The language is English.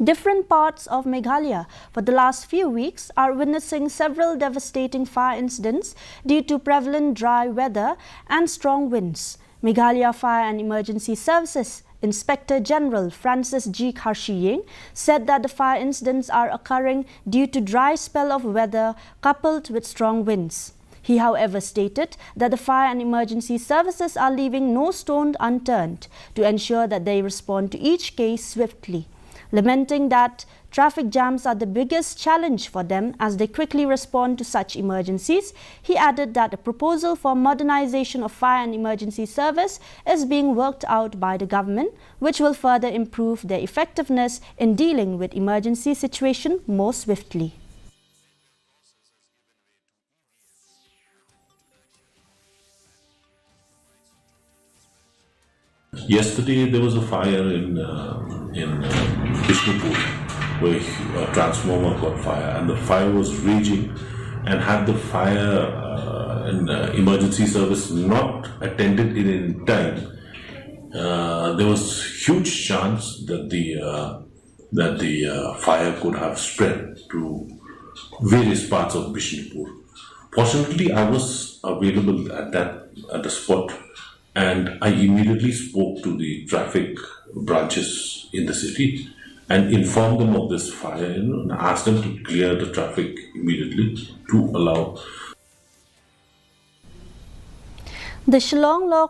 Different parts of Meghalaya for the last few weeks are witnessing several devastating fire incidents due to prevalent dry weather and strong winds. Meghalaya Fire and Emergency Services Inspector General Francis G. Kharshiyeng said that the fire incidents are occurring due to dry spell of weather coupled with strong winds. He, however, stated that the fire and emergency services are leaving no stone unturned to ensure that they respond to each case swiftly. Lamenting that traffic jams are the biggest challenge for them as they quickly respond to such emergencies, he added that a proposal for modernization of fire and emergency service is being worked out by the government, which will further improve their effectiveness in dealing with emergency situation more swiftly. Yesterday there was a fire in Bishnupur where a transformer caught fire and the fire was raging, and had the fire and emergency service not attended it in time, there was huge chance that the fire could have spread to various parts of Bishnupur. Fortunately, I was available at the spot, and I immediately spoke to the traffic branches in the city and informed them of this fire, and asked them to clear the traffic immediately to allow. The Shillong Law